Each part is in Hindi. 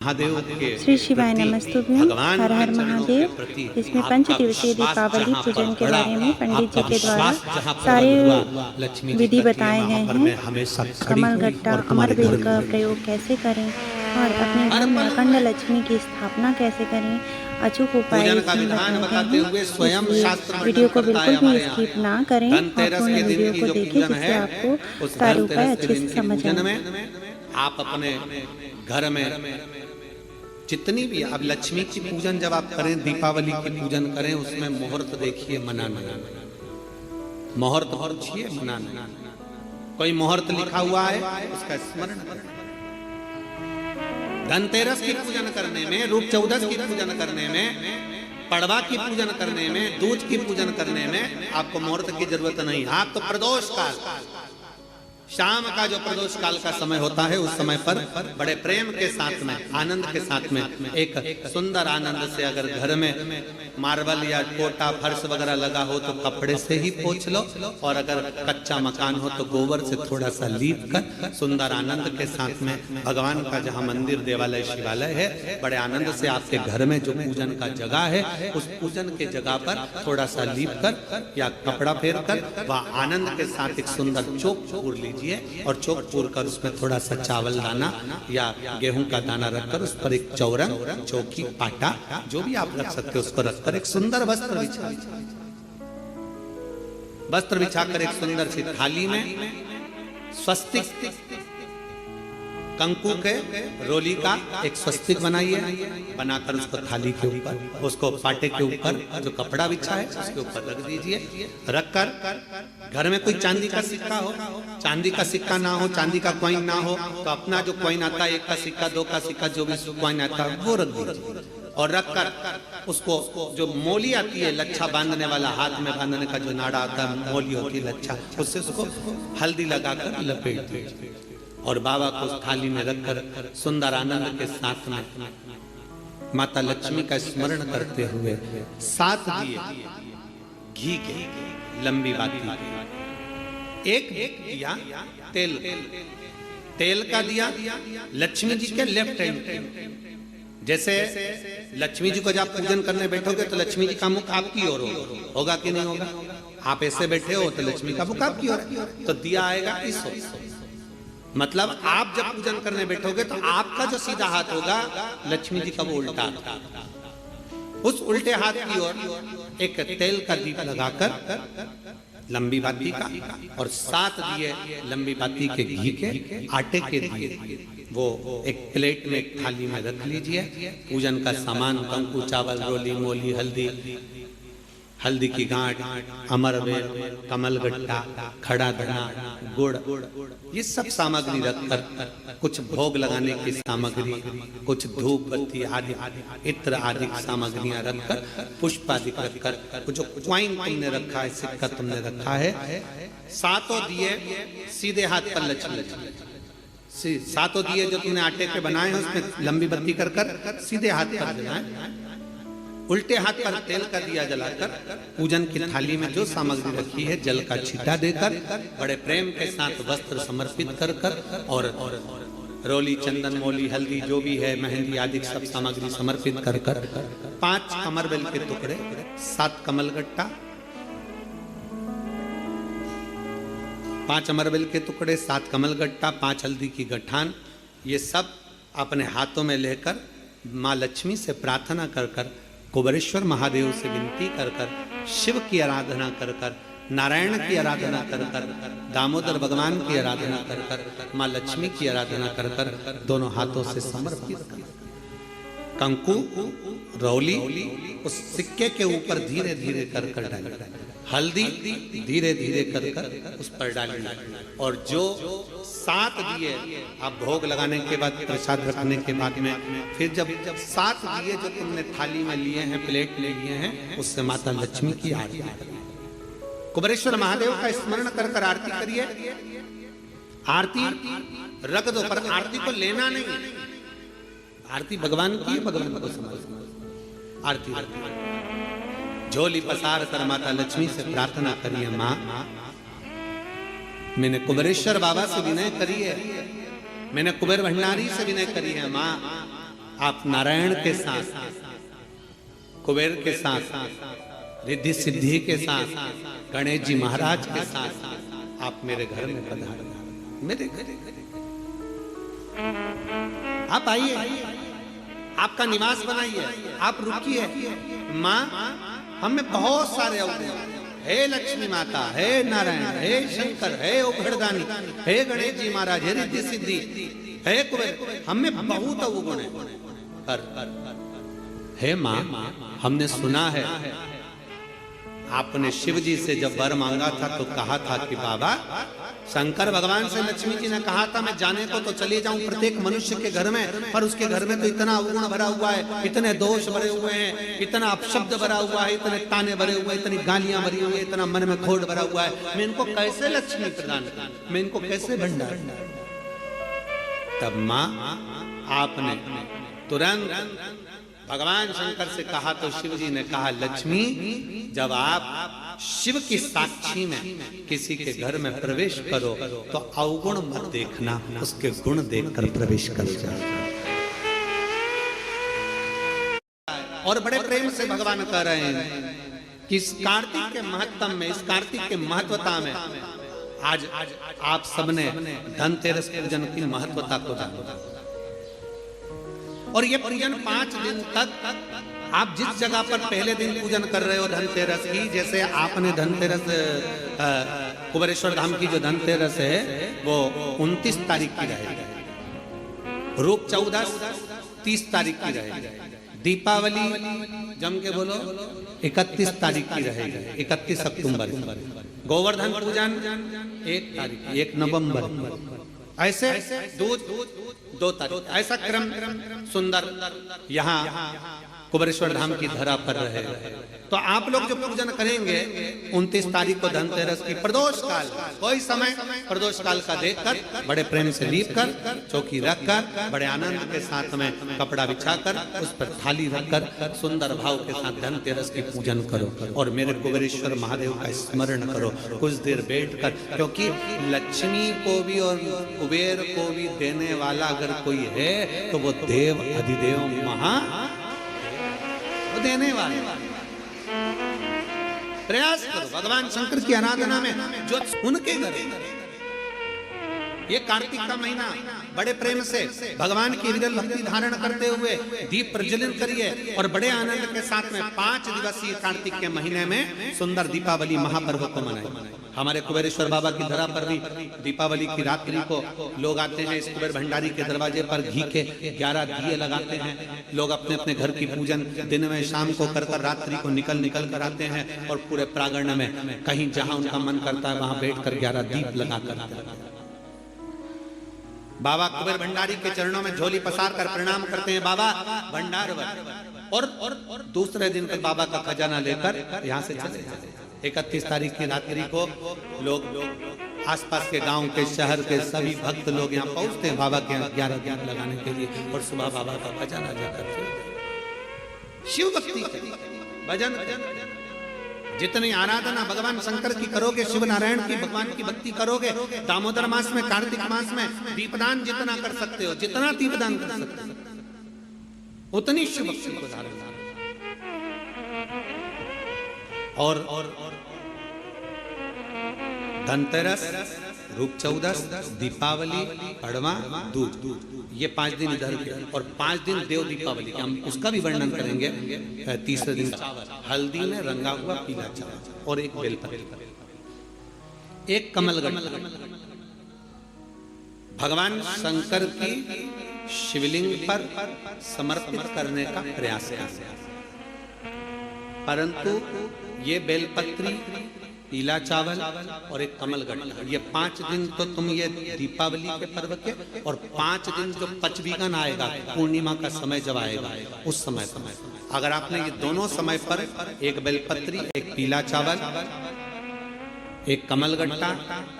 महादेव के श्री शिवाय नमस्तुभ्यं। हर हर महादेव। इसमें 5 दिवसीय दीपावली पूजन के बारे में पंडित जी के द्वारा सारे विधि बताए गए हैं। कमल गट्टा अमर बेल का प्रयोग कैसे करें और अपने घर में अखंड लक्ष्मी की स्थापना कैसे करें, अचूक उपाय वीडियो को बिल्कुल भी स्किप ना करें और पूर्ण वीडियो को देखें, जिससे आपको सारे उपाय अच्छे से समझ आए। आप अपने घर में जितनी भी अब लक्ष्मी की पूजन जब आप करें, दीपावली की पूजन करें, उसमें मुहूर्त देखिए, मनाना मुहूर्त पूछिए, मनाना। कोई मुहूर्त लिखा हुआ है उसका स्मरण करें। धनतेरस की पूजन करने में, रूप चौदस की पूजन करने में, पड़वा की पूजन करने में, दूज की पूजन करने में आपको मुहूर्त की जरूरत नहीं। आप तो प्रदोष काल, शाम का जो प्रदोष काल का समय होता है, उस समय पर बड़े प्रेम के साथ में, आनंद के साथ में, एक सुंदर आनंद से अगर घर में मार्बल या कोटा फर्श वगैरह लगा हो तो कपड़े से ही पोंछ लो, और अगर कच्चा मकान हो तो गोबर से थोड़ा सा लीप कर सुंदर आनंद के साथ में भगवान का जहाँ मंदिर, देवालय, शिवालय है, बड़े आनंद से आपके घर में जो पूजन का जगह है, उस पूजन के जगह पर थोड़ा सा लीप कर या कपड़ा फेर कर वह आनंद के साथ एक सुंदर चौक पूर लीजिए, और चौक पूर कर उसमें थोड़ा सा चावल दाना या गेहूं का दाना रखकर उस पर एक चौरंग, चौकी, पाटा जो भी आप रख सकते हो उसको रखकर एक सुंदर वस्त्र बिछाकर एक सुंदर सी थाली में स्वस्तिक कंकु के रोली का एक स्वस्तिक बनाइए, बनाकर उसको थाली के ऊपर, उसको पाटे के ऊपर जो कपड़ा बिछा है उसके ऊपर रख दीजिए। रखकर घर में कोई चांदी का सिक्का हो, चांदी का सिक्का ना हो, चांदी का कॉइन ना हो, तो अपना जो कॉइन आता है, 1 का सिक्का, 2 का सिक्का, जो भी कॉइन आता है वो रख दीजिए। और रखकर उसको जो मोली आती है, लच्छा बांधने वाला, हाथ में बांधने का जो नाड़ा आता है, मोली होती है लच्छा, उससे उसको हल्दी लगाकर लपेट दीजिए और बाबा को उस थाली में रखकर सुंदर आनंद के साथ में माता लक्ष्मी का स्मरण करते हुए 7 दिए घी के, लंबी बाती के, एक दिया तेल का दिया लक्ष्मी जी के लेफ्ट हैंड। जैसे लक्ष्मी जी को जब पूजन करने बैठोगे तो लक्ष्मी जी का मुख आपकी ओर होगा कि नहीं होगा? आप ऐसे बैठे हो तो लक्ष्मी का मुख आपकी ओर, तो दिया आएगा इस ओर। मतलब आप जब पूजन करने बैठोगे तो आपका जो सीधा हाथ होगा, लक्ष्मी जी का वो उल्टा, उस उल्टे हाथ की ओर एक तेल का दीप लगाकर लंबी बाती का, और 7 दिए लंबी बाती के घी के, आटे के दिए, वो एक प्लेट में, एक थाली में रख लीजिए। पूजन का सामान, कंकु, चावल, रोली, मोली, हल्दी की गांठ, अमरबेल, कमल गट्टा, खड़ा धना, गुड़, ये सब सामग्री रखकर, कुछ भोग लगाने की सामग्री, कुछ धूप बत्ती आदि, इत्र आदि सामग्रियां रखकर, पुष्प आदि रखकर, जो क्वाइन तुमने रखा है, सिक्का तुमने रखा है, 7 दिए सीधे हाथ पर लक्ष्मी, 7 दिए जो तुमने आटे के बनाए हैं उसमें लंबी बत्ती कर सीधे हाथ पर जलाएं। उल्टे हाथ पर तेल का दिया जलाकर पूजन की थाली में जो सामग्री रखी है, जल का छींटा देकर, बड़े प्रेम के साथ वस्त्र समर्पित कर और रोली, चंदन, मोली, हल्दी जो भी है, मेहंदी आदि सब सामग्री समर्पित कर 5 अमरबेल के टुकड़े, 7 कमलगट्टा, 5 अमरबेल के टुकड़े, 7 कमलगट्टा, 5 हल्दी की गठान, ये सब अपने हाथों में लेकर माँ लक्ष्मी से प्रार्थना कर कुबेरेश्वर महादेव से विनती कर शिव की आराधना कर नारायण की आराधना कर दामोदर भगवान की आराधना कर माँ लक्ष्मी की आराधना कर दोनों हाथों से समर्पित कंकु, रौली उस सिक्के के ऊपर धीरे धीरे कर डाल, हल्दी धीरे धीरे कर उस पर डालना, और जो 7 दिए आप भोग लगाने के बाद, प्रसाद रखने के बाद में, फिर जब 7 दिए जो तुमने थाली में लिए हैं, प्लेट ले लिए हैं, उससे माता लक्ष्मी की आरती, कुबेरेश्वर महादेव का स्मरण कर आरती करिए। आरती रख दो, पर आरती को लेना नहीं, आरती भगवान की, भगवान को समझ आरती झोली पसार कर माता लक्ष्मी से प्रार्थना करिए, माँ मैंने कुबेरेश्वर बाबा से विनय करी है, मैंने कुबेर भंडारी से विनय करी है, माँ आप नारायण के साथ, कुबेर के साथ, रिद्धि सिद्धि के साथ, गणेश जी महाराज के साथ आप मेरे घर में पधारो, मेरे घर आप आइए, आपका निवास बनाइए, आप रुकिए। माँ हमें बहुत सारे अवगुण, हे लक्ष्मी माता, हे नारायण, हे शंकर, हे उघड़दानी, हे गणेश जी महाराज, हे रिद्धि सिद्धि, हे कुबेर, हमें बहुत अवगुण है। पर हे माँ, हमने सुना है आपने शिव जी से जब वर मांगा था तो कहा था कि बाबा, शंकर भगवान से लक्ष्मी जी ने कहा था मैं जाने को तो चले जाऊं प्रत्येक मनुष्य के घर में, पर उसके घर में तो इतना अवगुण भरा हुआ है, इतने दोष भरे हुए हैं, इतना अपशब्द भरा हुआ है, इतने ताने भरे हुए, इतनी गालियां भरी हुई, इतना मन में खोट भरा हुआ है, मैं इनको कैसे लक्ष्मी प्रदान करूं, मैं इनको कैसे भंडार। तब माँ आपने तुरंत भगवान शंकर से कहा तो शिव जी ने कहा, लक्ष्मी जब आप शिव की साक्षी में किसी के घर में प्रवेश करो तो अवगुण मत देखना, उसके गुण देखकर प्रवेश कर जाओ। और बड़े प्रेम से भगवान कह रहे हैं कि इस कार्तिक के महत्व में, इस कार्तिक के महत्वता में आज आप सबने धनतेरस पूजन की महत्वता को जाना। और ये पूजन 5 दिन तक आप जिस जगह पर पहले दिन पूजन कर रहे हो धनतेरस की, जैसे आपने धनतेरस कुबेरेश्वर धाम की जो धनतेरस है वो 29 तारीख की रहेगी, रूप 14 30 तारीख की रहेगी, दीपावली जम के बोलो 31 तारीख की रहेगी, 31 अक्टूबर, गोवर्धन पूजन 1 तारीख, 1 नवंबर, ऐसे 2 तारीख, ऐसा क्रम सुंदर यहाँ कुबेरेश्वर धाम की धरा पर रहे। तो आप लोग जो पूजन करेंगे 29 तारीख को धनतेरस की प्रदोष काल, कोई समय प्रदोष काल का देखकर बड़े प्रेम से लीप कर, चौकी रखकर, बड़े आनंद के साथ में कपड़ा बिछाकर, उस पर थाली रखकर सुंदर भाव के साथ धनतेरस की पूजन करो और मेरे कुबेरेश्वर महादेव का स्मरण करो कुछ देर बैठकर, क्योंकि लक्ष्मी को भी और कुबेर को भी देने वाला अगर कोई है तो वो देव अधिदेव महा देने वाले। प्रयास करो भगवान शंकर की आराधना में, जो उनके घर ये कार्तिक का महीना बड़े प्रेम से भगवान की विरल भक्ति धारण करते हुए दीप प्रज्वलित करिए और बड़े आनंद के साथ में 5 दिवसीय कार्तिक के महीने में सुंदर दीपावली महापर्व को मनाएं। हमारे कुबेरेश्वर बाबा की धरा पर भी दीपावली की रात्रि को लोग आते हैं, इस कुबेर भंडारी के दरवाजे पर घी के 11 दिए लगाते हैं, लोग अपने अपने घर की पूजन दिन में शाम को कर रात्रि को निकल कर आते हैं और पूरे प्रांगण में कहीं जहां उनका मन करता है वहां बैठकर 11 दीप लगाकर बाबा कुबेर भंडारी के चरणों में झोली पसार कर प्रणाम करते हैं, बाबा भंडार और दूसरे दिन तक बाबा का खजाना लेकर यहाँ से चले जाते हैं। 31 तारीख की रात्रि को लोग आसपास के गांव के शहर के सभी भक्त लोग यहाँ पहुंचते हैं बाबा के 11 दीप लगाने के लिए और सुबह बाबा का खजाना जाकर शिव भक्ति भजन, जितनी आराधना भगवान शंकर की करोगे, शिव नारायण की भगवान की भक्ति करोगे, दामोदर मास में, कार्तिक मास में दीपदान जितना कर सकते हो, जितना दीपदान कर सकते हो उतनी शिव भक्ति को धारण। और धनतेरस, रूप 14, दीपावली, पड़वा, दूज, ये 5 दिन इधर के और 5 दिन देव दीपावली के, हम उसका भी वर्णन करेंगे। तीसरे दिन हल्दी में रंगा हुआ पीला चावल और एक बेलपत्र, एक कमलगट्टा भगवान शंकर की शिवलिंग पर समर्पित करने का प्रयास है। परंतु ये बेलपत्री, पीला चावल और एक कमलगट्टा, ये 5 दिन तो तुम ये दीपावली के पर्व के, और 5 दिन जो पचवीगन आएगा, पूर्णिमा का समय जब आएगा उस समय अगर आपने ये दोनों समय पर एक बेलपत्री, एक पीला चावल, एक कमलगट्टा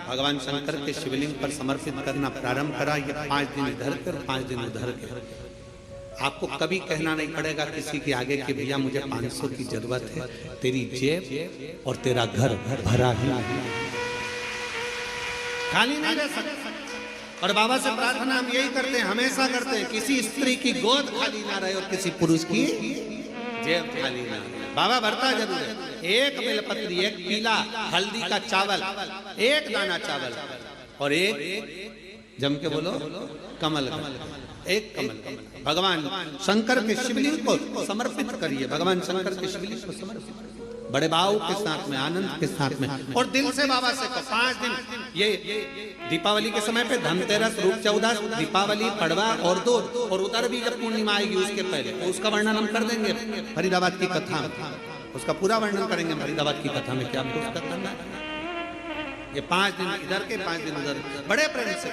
भगवान शंकर के शिवलिंग पर समर्पित करना प्रारंभ करा, ये 5 दिन इधर के और 5 दिन उधर के, आपको कभी कहना नहीं पड़ेगा किसी के आगे कि भैया मुझे 500 की जरूरत है, तेरी जेब और तेरा घर भरा ही खाली नहीं रह सकता। और बाबा से प्रार्थना हम यही करते हैं, हमेशा करते हैं, किसी स्त्री की गोद खाली ना रहे और किसी पुरुष की जेब खाली ना रहे। बाबा भरता जरूर है। एक बेलपत्री, एक पीला हल्दी का चावल, एक दाना चावल और एक जम के बोलो कमल का, एक कमल भगवान शंकर के शिवलिंग को समर्पित करिए। भगवान शंकर के शिवलिंग को समर्पित, बड़े भाव के साथ में, आनंद के साथ में, और दिल से बाबा से 5 दिन। ये दीपावली के समय पे धनतेरस, रूप चौदस, दीपावली, पड़वा और दूज, और उधर भी जब पूर्णिमा आएगी उसके पहले, तो उसका वर्णन हम कर देंगे फरीदाबाद की कथा में। उसका पूरा वर्णन करेंगे फरीदाबाद की कथा में, क्या हमको उसका करना है। ये 5 दिन इधर के 5 दिन उधर, बड़े प्रेम से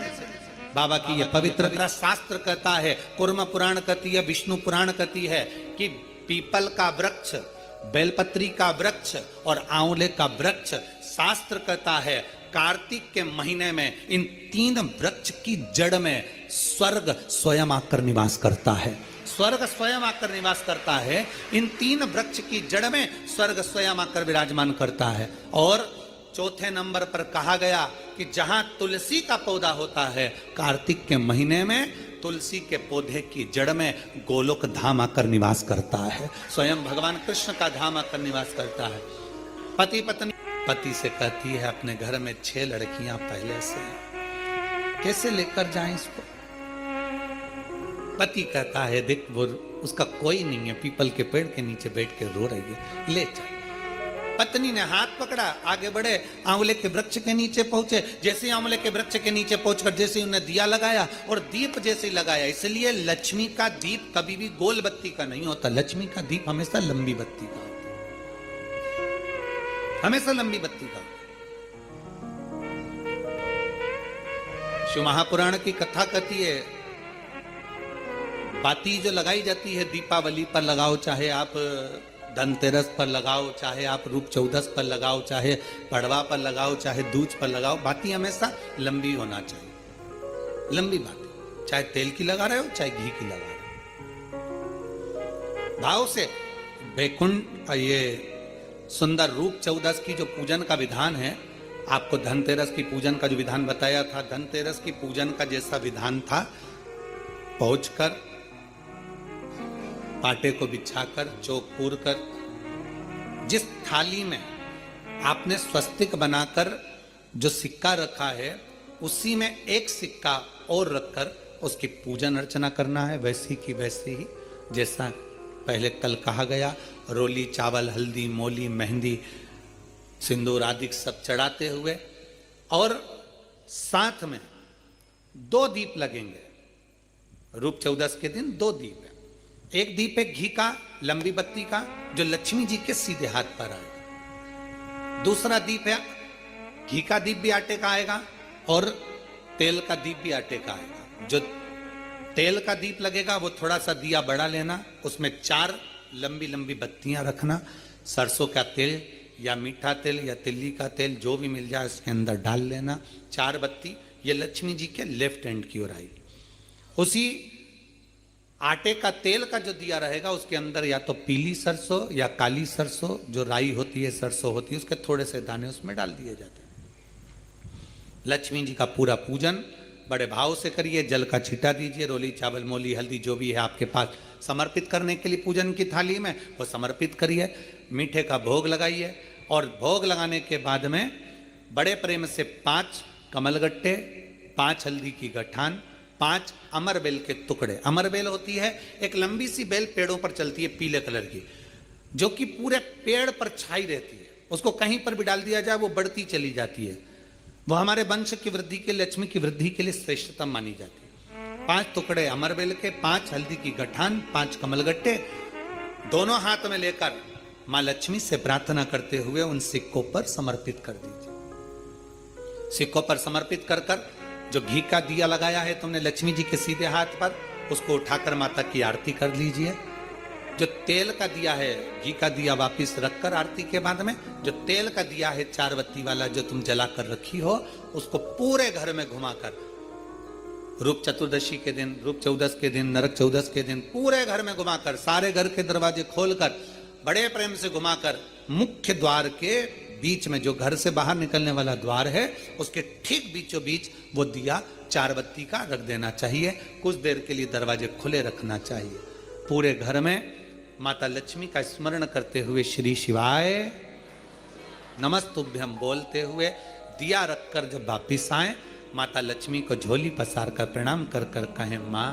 बाबा की ये पवित्रता। शास्त्र कहता है, कुर्म पुराण कहती है, विष्णु पुराण कहती है कि पीपल का वृक्ष, बेलपत्री का वृक्ष और आंवले का वृक्ष, शास्त्र कहता है कार्तिक के महीने में इन 3 वृक्ष की जड़ में स्वर्ग स्वयं आकर निवास करता है। स्वर्ग स्वयं आकर निवास करता है। इन 3 वृक्ष की जड़ में स्वर्ग स्वयं आकर विराजमान करता है। और चौथे नंबर पर कहा गया कि जहां तुलसी का पौधा होता है, कार्तिक के महीने में तुलसी के पौधे की जड़ में गोलोक धाम आकर निवास करता है। स्वयं भगवान कृष्ण का धाम आकर निवास करता है। पति पत्नी, पति से कहती है अपने घर में 6 लड़कियां पहले से, कैसे लेकर जाएं इसको। पति कहता है देख वो उसका कोई नहीं है, पीपल के पेड़ के नीचे बैठ के रो रही है, ले जा। पत्नी ने हाथ पकड़ा, आगे बढ़े, आंवले के वृक्ष के नीचे पहुंचे। जैसे आंवले के वृक्ष के नीचे पहुंचकर जैसे उन्हें दिया लगाया और दीप जैसे लगाया। इसलिए लक्ष्मी का दीप कभी भी गोल बत्ती का नहीं होता, लक्ष्मी का दीप हमेशा लंबी बत्ती का होता है, हमेशा लंबी बत्ती का। शिव महापुराण की कथा कहती है, बाती जो लगाई जाती है दीपावली पर लगाओ, चाहे आप धनतेरस पर लगाओ, चाहे आप रूप चौदस पर लगाओ, चाहे पड़वा पर लगाओ, चाहे दूज पर लगाओ, बाती हमेशा लंबी होना चाहिए। लंबी बाती, चाहे तेल की लगा रहे हो चाहे घी की लगा रहे हो, भाव से। वैकुंठ, ये सुंदर रूप चौदस की जो पूजन का विधान है, आपको धनतेरस की पूजन का जो विधान बताया था, धनतेरस की पूजन का जैसा विधान था, पहुंचकर पाटे को बिछाकर, चौक पूर कर, जिस थाली में आपने स्वस्तिक बनाकर जो सिक्का रखा है, उसी में एक सिक्का और रखकर उसकी पूजन अर्चना करना है। वैसी की वैसी ही जैसा पहले कल कहा गया, रोली, चावल, हल्दी, मोली, मेहंदी, सिंदूर आदि सब चढ़ाते हुए, और साथ में 2 दीप लगेंगे। रूप चौदस के दिन 2 दीप है। एक दीप है घी का, लंबी बत्ती का, जो लक्ष्मी जी के सीधे हाथ पर आएगा। दूसरा दीप है घी का दीप भी आटे का आएगा और तेल का दीप भी आटे का आएगा। जो तेल का दीप लगेगा वो थोड़ा सा दिया बड़ा लेना, उसमें 4 लंबी लंबी बत्तियां रखना, सरसों का तेल या मीठा तेल या तिल्ली का तेल जो भी मिल जाए उसके अंदर डाल लेना। 4 बत्ती ये लक्ष्मी जी के लेफ्ट हैंड की ओर आएगी। उसी आटे का तेल का जो दिया रहेगा उसके अंदर या तो पीली सरसों या काली सरसों, जो राई होती है, सरसों होती है, उसके थोड़े से दाने उसमें डाल दिए जाते हैं। लक्ष्मी जी का पूरा पूजन बड़े भाव से करिए, जल का छींटा दीजिए, रोली, चावल, मोली, हल्दी जो भी है आपके पास समर्पित करने के लिए पूजन की थाली में, वो समर्पित करिए। मीठे का भोग लगाइए और भोग लगाने के बाद में बड़े प्रेम से 5 कमलगट्टे, 5 हल्दी की गठान, 5 अमर बेल के टुकड़े। अमर बेल होती है एक लंबी सी बेल, पेड़ों पर चलती है पीले कलर की, जो कि पूरे पेड़ पर छाई रहती है। उसको कहीं पर भी डाल दिया जाए वो बढ़ती चली जाती है। वो हमारे वंश की वृद्धि के, लक्ष्मी की वृद्धि के लिए श्रेष्ठतम मानी जाती है। 5 टुकड़े अमर बेल के, 5 हल्दी की गठान, 5 कमलगट्टे, दोनों हाथ में लेकर मां लक्ष्मी से प्रार्थना करते हुए उन सिक्कों पर समर्पित कर दीजिए। सिक्कों पर समर्पित कर कर जो घी का दिया लगाया है तुमने लक्ष्मी जी के सीधे हाथ पर, उसको उठाकर माता की आरती कर लीजिए। जो तेल का दिया है, घी का दिया वापिस रखकर आरती के बाद में जो तेल का दिया है 4 बत्ती वाला जो तुम जला कर रखी हो, उसको पूरे घर में घुमाकर, रूप चतुर्दशी के दिन, रूप चौदस के दिन, नरक चौदस के दिन पूरे घर में घुमाकर, सारे घर के दरवाजे खोलकर बड़े प्रेम से घुमाकर, मुख्य द्वार के बीच में, जो घर से बाहर निकलने वाला द्वार है उसके ठीक बीचों बीच वो दिया 4 बत्ती का रख देना चाहिए। कुछ देर के लिए दरवाजे खुले रखना चाहिए। पूरे घर में माता लक्ष्मी का स्मरण करते हुए श्री शिवाय नमस्तुभ्यम बोलते हुए दिया रखकर जब वापिस आए, माता लक्ष्मी को झोली पसार कर प्रणाम कर कर कहें, माँ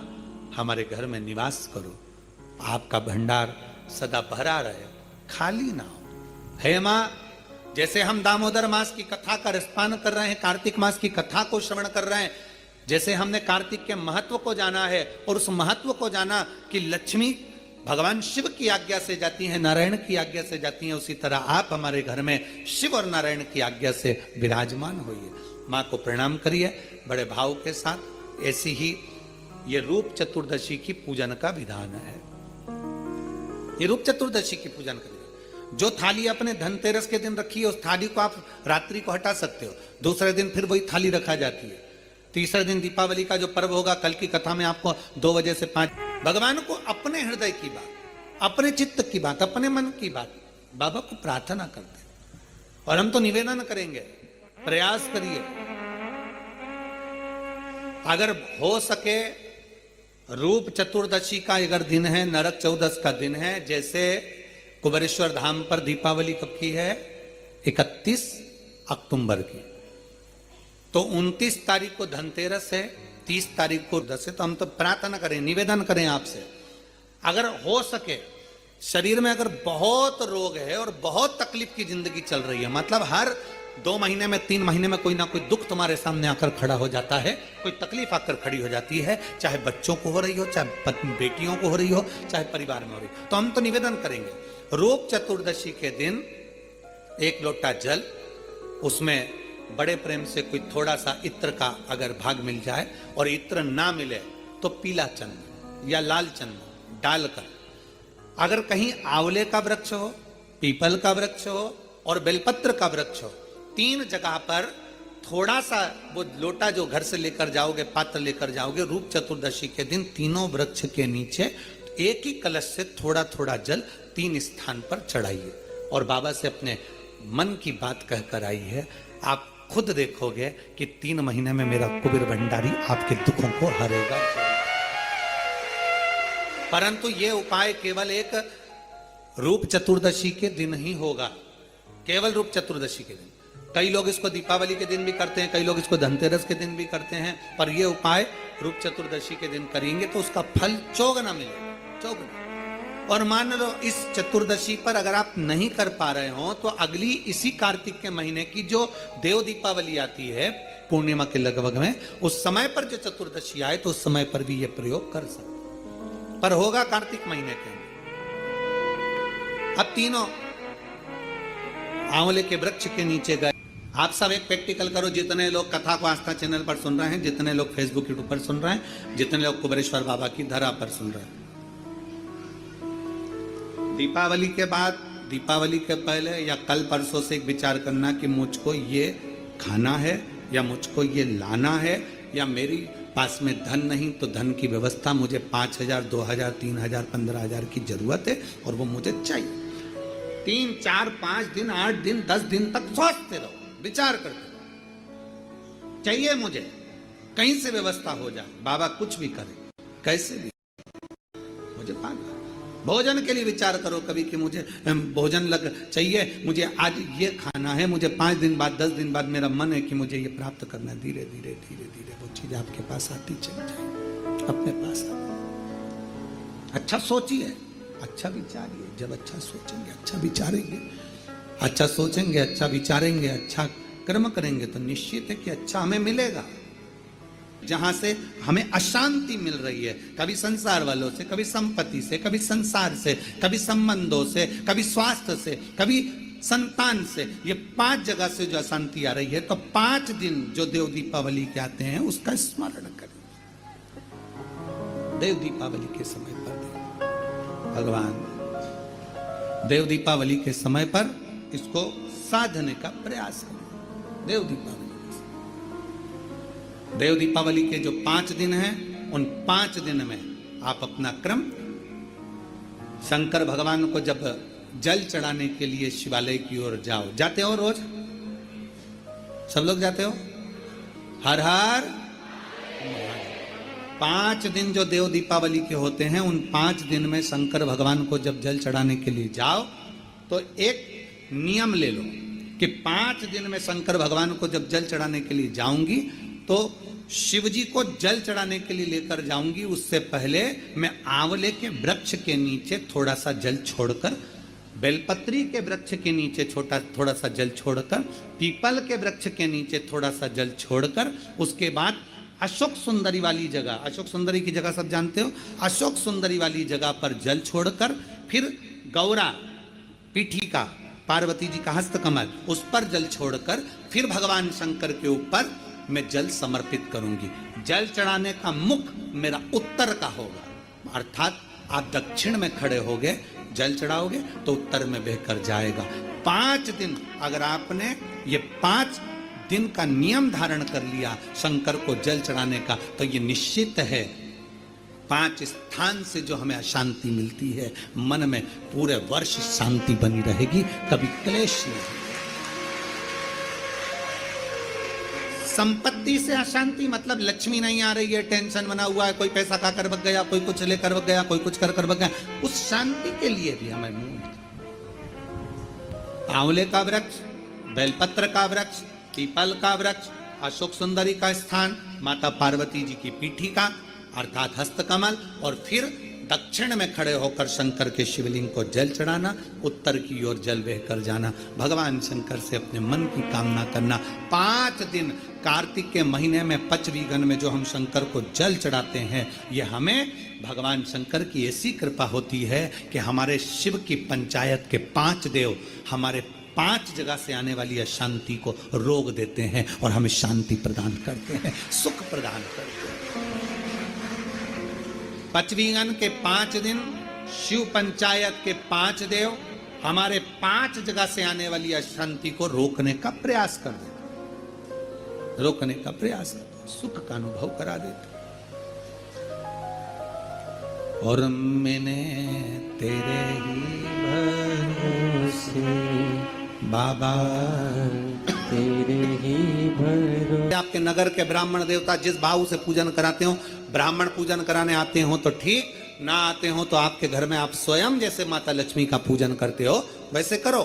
हमारे घर में निवास करो, आपका भंडार सदा भरा रहे, खाली ना हो। हे माँ, जैसे हम दामोदर मास की कथा का रसपान कर रहे हैं, कार्तिक मास की कथा को श्रवण कर रहे हैं, जैसे हमने कार्तिक के महत्व को जाना है और उस महत्व को जाना कि लक्ष्मी भगवान शिव की आज्ञा से जाती है, नारायण की आज्ञा से जाती है, उसी तरह आप हमारे घर में शिव और नारायण की आज्ञा से विराजमान होइए। माँ को प्रणाम करिए बड़े भाव के साथ। ऐसी ही ये रूप चतुर्दशी की पूजन का विधान है। ये रूप चतुर्दशी की पूजन करिए। जो थाली अपने धनतेरस के दिन रखी है, उस थाली को आप रात्रि को हटा सकते हो, दूसरे दिन फिर वही थाली रखा जाती है। तीसरे दिन दीपावली का जो पर्व होगा, कल की कथा में आपको 2 बजे से 5, भगवान को अपने हृदय की बात, अपने चित्त की बात, अपने मन की बात बाबा को प्रार्थना करते हैं। और हम तो निवेदन करेंगे, प्रयास करिए, अगर हो सके रूप चतुर्दशी का अगर दिन है, नरक चौदस का दिन है, जैसे कुबेरेश्वर धाम पर दीपावली कब की है? 31 अक्टूबर की। तो 29 तारीख को धनतेरस है, 30 तारीख को दस है। तो हम तो प्रार्थना करें, निवेदन करें आपसे, अगर हो सके, शरीर में अगर बहुत रोग है और बहुत तकलीफ की जिंदगी चल रही है, मतलब हर 2 महीने में 3 महीने में कोई ना कोई दुख तुम्हारे सामने आकर खड़ा हो जाता है, कोई तकलीफ आकर खड़ी हो जाती है, चाहे बच्चों को हो रही हो, चाहे बेटियों को हो रही हो, चाहे परिवार में हो रही हो, तो हम तो निवेदन करेंगे, रूप चतुर्दशी के दिन 1 लोटा जल, उसमें बड़े प्रेम से कोई थोड़ा सा इत्र का अगर भाग मिल जाए, और इत्र ना मिले तो पीला चंदन या लाल चंदन डालकर, अगर कहीं आंवले का वृक्ष हो, पीपल का वृक्ष हो और बेलपत्र का वृक्ष हो, 3 जगह पर थोड़ा सा वो लोटा जो घर से लेकर जाओगे, पात्र लेकर जाओगे, रूप चतुर्दशी के दिन तीनों वृक्ष के नीचे एक ही कलश से थोड़ा थोड़ा जल 3 स्थान पर चढ़ाइए और बाबा से अपने मन की बात कहकर आई है। आप खुद देखोगे कि 3 महीने में मेरा कुबेर भंडारी आपके दुखों को हरेगा। परंतु ये उपाय केवल एक रूप चतुर्दशी के दिन ही होगा, केवल रूप चतुर्दशी के दिन। कई लोग इसको दीपावली के दिन भी करते हैं, कई लोग इसको धनतेरस के दिन भी करते हैं, पर यह उपाय रूप चतुर्दशी के दिन करेंगे तो उसका फल चौगुना मिलेगा, चौगुना। और मान लो इस चतुर्दशी पर अगर आप नहीं कर पा रहे हो, तो अगली इसी कार्तिक के महीने की जो देव दीपावली आती है पूर्णिमा के लगभग में, उस समय पर जो चतुर्दशी आए तो उस समय पर भी यह प्रयोग कर सकते, पर होगा कार्तिक महीने के अंदर। अब तीनों आंवले के वृक्ष के नीचे गए। आप सब एक प्रैक्टिकल करो, जितने लोग कथा को आस्था चैनल पर सुन रहे हैं, जितने लोग फेसबुक यूट्यूब पर सुन रहे हैं, जितने लोग कुबेरेश्वर बाबा की धरा पर सुन रहे हैं, दीपावली के बाद, दीपावली के पहले या कल परसों से एक विचार करना कि मुझको ये खाना है या मुझको ये लाना है, या मेरी पास में धन नहीं तो धन की व्यवस्था, मुझे 5,000 2,000 3,000 15,000 की जरूरत है और वो मुझे चाहिए। 3 4 5 दिन 8 दिन 10 दिन तक सोचते रहो, विचार करते रहो, चाहिए मुझे, कहीं से व्यवस्था हो जाए, बाबा कुछ भी करे, कैसे भी मुझे पाना। भोजन के लिए विचार करो कभी कि मुझे भोजन लग चाहिए, मुझे आज ये खाना है, मुझे 5 दिन बाद 10 दिन बाद मेरा मन है कि मुझे ये प्राप्त करना है। धीरे धीरे धीरे धीरे वो चीज आपके पास आती चली जाए, अपने पास आती। अच्छा सोचिए, अच्छा विचारिए, जब अच्छा सोचेंगे, अच्छा विचारेंगे, अच्छा सोचेंगे, अच्छा विचारेंगे, अच्छा कर्म करेंगे तो निश्चित है कि अच्छा हमें मिलेगा। जहां से हमें अशांति मिल रही है, कभी संसार वालों से, कभी संपत्ति से, कभी संसार से, कभी संबंधों से, कभी स्वास्थ्य से, कभी संतान से, ये 5 जगह से जो अशांति आ रही है, तो 5 दिन जो देव दीपावली के आते हैं उसका स्मरण करें। देव दीपावली के समय पर भगवान देव दीपावली के समय पर इसको साधने का प्रयास करें। देव दीपावली के जो 5 दिन हैं, उन 5 दिन में आप अपना क्रम, शंकर भगवान को जब जल चढ़ाने के लिए शिवालय की ओर जाओ, जाते हो रोज, सब लोग जाते हो, हर हर 5 दिन जो देव दीपावली के होते हैं, उन 5 दिन में शंकर भगवान को जब जल चढ़ाने के लिए जाओ तो एक नियम ले लो कि 5 दिन में शंकर भगवान को जब जल चढ़ाने के लिए जाऊंगी तो शिव जी को जल चढ़ाने के लिए लेकर जाऊंगी, उससे पहले मैं आंवले के वृक्ष के नीचे थोड़ा सा जल छोड़कर, बेलपत्री के वृक्ष के नीचे थोड़ा सा जल छोड़कर, पीपल के वृक्ष के नीचे थोड़ा सा जल छोड़कर, उसके बाद अशोक सुंदरी वाली जगह, अशोक सुंदरी की जगह सब जानते हो, अशोक सुंदरी वाली जगह पर जल छोड़कर फिर गौरा पीठिका पार्वती जी का हस्तकमल उस पर जल छोड़कर फिर भगवान शंकर के ऊपर मैं जल समर्पित करूंगी। जल चढ़ाने का मुख मेरा उत्तर का होगा, अर्थात आप दक्षिण में खड़े होगे, जल चढ़ाओगे तो उत्तर में बहकर जाएगा। 5 दिन अगर आपने ये 5 दिन का नियम धारण कर लिया शंकर को जल चढ़ाने का, तो ये निश्चित है 5 स्थान से जो हमें अशांति मिलती है, मन में पूरे वर्ष शांति बनी रहेगी, कभी क्लेश नहीं। संपत्ति से अशांति मतलब लक्ष्मी नहीं आ रही है, टेंशन बना हुआ है, कोई पैसा खा कर बग गया, कोई कुछ लेकर बग गया, कोई कुछ कर बग गया, उस शांति के लिए भी हमें आंवले का वृक्ष, बेलपत्र का वृक्ष, पीपल का वृक्ष, अशोक सुंदरी का स्थान, माता पार्वती जी की पीठिका अर्थात हस्तकमल, और फिर दक्षिण में खड़े होकर शंकर के शिवलिंग को जल चढ़ाना, उत्तर की ओर जल बहकर जाना, भगवान शंकर से अपने मन की कामना करना। 5 दिन कार्तिक के महीने में पचवीगन में जो हम शंकर को जल चढ़ाते हैं, ये हमें भगवान शंकर की ऐसी कृपा होती है कि हमारे शिव की पंचायत के 5 देव हमारे 5 जगह से आने वाली अशांति को रोक देते हैं और हमें शांति प्रदान करते हैं, सुख प्रदान करते हैं। पचवीगन के 5 दिन शिव पंचायत के 5 देव हमारे 5 जगह से आने वाली अशांति को रोकने का प्रयास कर देते, रोकने का प्रयास करते, सुख का अनुभव करा देते। और मैंने तेरे ही भरोसे बाबा तेरे ही भरोसे। आपके नगर के ब्राह्मण देवता जिस भाव से पूजन कराते हो, ब्राह्मण पूजन कराने आते हो तो ठीक, ना आते हो तो आपके घर में आप स्वयं जैसे माता लक्ष्मी का पूजन करते हो वैसे करो।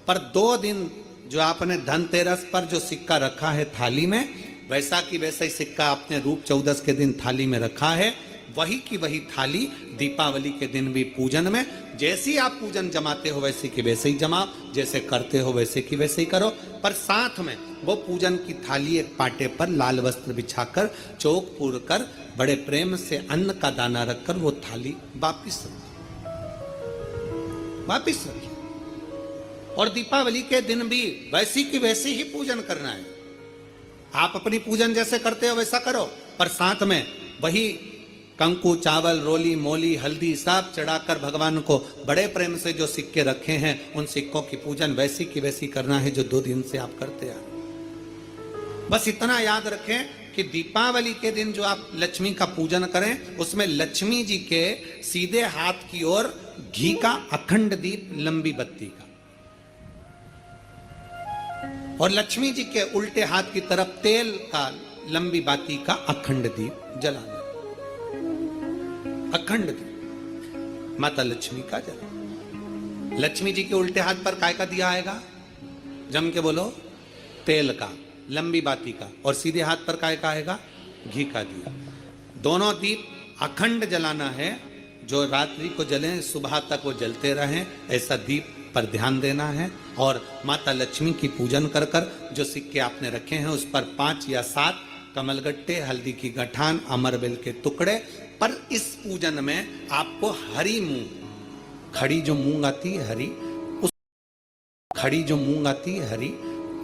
पर 2 दिन जो आपने धनतेरस पर जो सिक्का रखा है थाली में, वैसा की वैसा ही सिक्का आपने रूप 14 के दिन थाली में रखा है, वही की वही थाली दीपावली के दिन भी पूजन में जैसी आप पूजन जमाते हो वैसे की वैसे ही जमाओ, जैसे करते हो वैसे की वैसे ही करो। पर साथ में वो पूजन की थाली एक पाटे पर लाल वस्त्र बिछाकर चौक पूर कर बड़े प्रेम से अन्न का दाना रखकर वो थाली वापिस रखिए। और दीपावली के दिन भी वैसी की वैसे ही पूजन करना है। आप अपनी पूजन जैसे करते हो वैसा करो, पर साथ में वही कंकु, चावल, रोली, मोली, हल्दी सब चढ़ाकर भगवान को बड़े प्रेम से जो सिक्के रखे हैं उन सिक्कों की पूजन वैसी की वैसी करना है जो 2 दिन से आप करते आ। बस इतना याद रखें कि दीपावली के दिन जो आप लक्ष्मी का पूजन करें उसमें लक्ष्मी जी के सीधे हाथ की ओर घी का अखंड दीप, लंबी बत्ती का, और लक्ष्मी जी के उल्टे हाथ की तरफ तेल का लंबी बाती का अखंड दीप जलाना, अखंड दीप माता लक्ष्मी का जल। लक्ष्मी जी के उल्टे हाथ पर काय का दिया आएगा? जम के बोलो, तेल का, लंबी बाती का, और सीधे हाथ पर काय का आएगा? घी का दिया। दोनों दीप अखंड जलाना है, जो रात्रि को जलें सुबह तक वो जलते रहें, ऐसा दीप पर ध्यान देना है। और माता लक्ष्मी की पूजन कर कर जो सिक्के आपने रखे हैं उस पर 5 या 7 कमलगट्टे, हल्दी की गठान, अमरबेल के टुकड़े। पर इस पूजन में आपको हरी मूंग, खड़ी जो मूंग आती है हरी, उस खड़ी जो मूंग आती है हरी,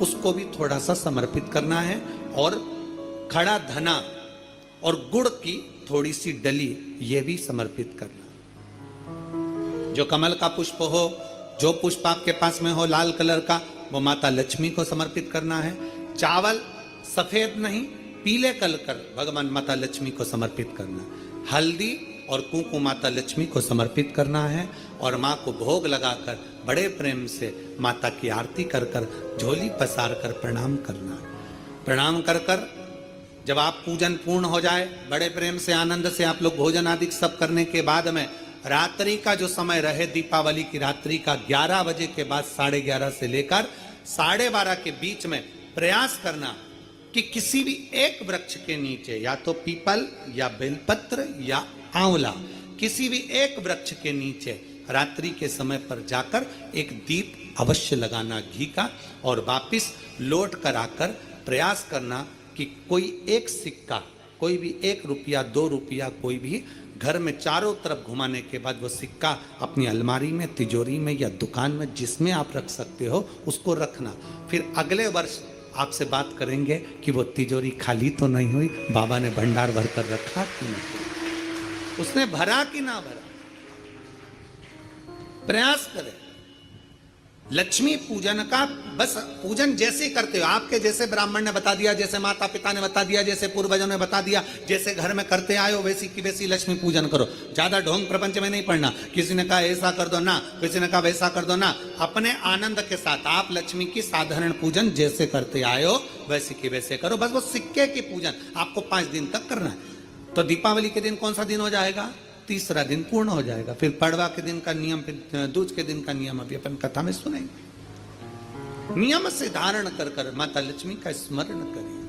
उसको भी थोड़ा सा समर्पित करना है। और खड़ा धना और गुड़ की थोड़ी सी डली ये भी समर्पित करना। जो कमल का पुष्प हो, जो पुष्प आपके पास में हो लाल कलर का, वो माता लक्ष्मी को समर्पित करना है। चावल सफेद नहीं, पीले कलर कर भगवान माता लक्ष्मी को समर्पित करना है। हल्दी और कुंकु माता लक्ष्मी को समर्पित करना है। और माँ को भोग लगाकर बड़े प्रेम से माता की आरती कर कर झोली पसार कर प्रणाम करना है। प्रणाम कर कर जब आप पूजन पूर्ण हो जाए, बड़े प्रेम से आनंद से आप लोग भोजन आदि सब करने के बाद में रात्रि का जो समय रहे, दीपावली की रात्रि का 11 बजे के बाद 11:30 से लेकर 12:30 के बीच में प्रयास करना कि किसी भी एक वृक्ष के नीचे, या तो पीपल या बेलपत्र या आंवला, किसी भी एक वृक्ष के नीचे रात्रि के समय पर जाकर एक दीप अवश्य लगाना घी का, और वापिस लौट कर आकर प्रयास करना कि कोई एक सिक्का, कोई भी 1 रुपया 2 रुपया, कोई भी घर में चारों तरफ घुमाने के बाद वो सिक्का अपनी अलमारी में, तिजोरी में या दुकान में जिसमें आप रख सकते हो उसको रखना। फिर अगले वर्ष आपसे बात करेंगे कि वो तिजोरी खाली तो नहीं हुई, बाबा ने भंडार भर कर रखा कि नहीं, उसने भरा कि ना भरा। प्रयास करें लक्ष्मी पूजन का, बस पूजन जैसे करते हो, आपके जैसे ब्राह्मण ने बता दिया, जैसे माता पिता ने बता दिया, जैसे पूर्वजों ने बता दिया, जैसे घर में करते आए हो वैसी की वैसी लक्ष्मी पूजन करो। ज्यादा ढोंग प्रपंच में नहीं पड़ना, किसी ने कहा ऐसा कर दो ना, किसी ने कहा वैसा कर दो ना। अपने आनंद के साथ आप लक्ष्मी की साधारण पूजन जैसे करते आए हो वैसे की वैसे करो। बस वो सिक्के की पूजन आपको 5 दिन तक करना है। तो दीपावली के दिन कौन सा दिन हो जाएगा? तीसरा दिन पूर्ण हो जाएगा। फिर पड़वा के दिन का नियम, फिर दूज के दिन का नियम अभी अपन कथा में सुनेंगे। नियम से धारण कर कर माता लक्ष्मी का स्मरण करिए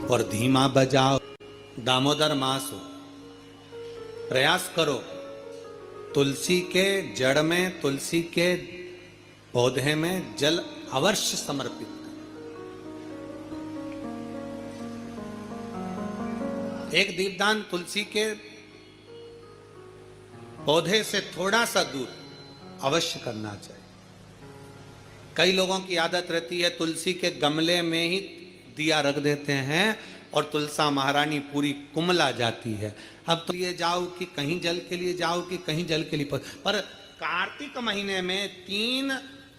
और धीमा बजाओ। दामोदर मास हो, प्रयास करो तुलसी के जड़ में, तुलसी के पौधे में जल अवश्य समर्पित करो। एक दीपदान तुलसी के पौधे से थोड़ा सा दूर अवश्य करना चाहिए। कई लोगों की आदत रहती है तुलसी के गमले में ही दिया रख देते हैं और तुलसा महारानी पूरी कुमला जाती है। अब तो ये जाओ कि कहीं जल के लिए जाओ कि कहीं जल के लिए, पर कार्तिक महीने में 3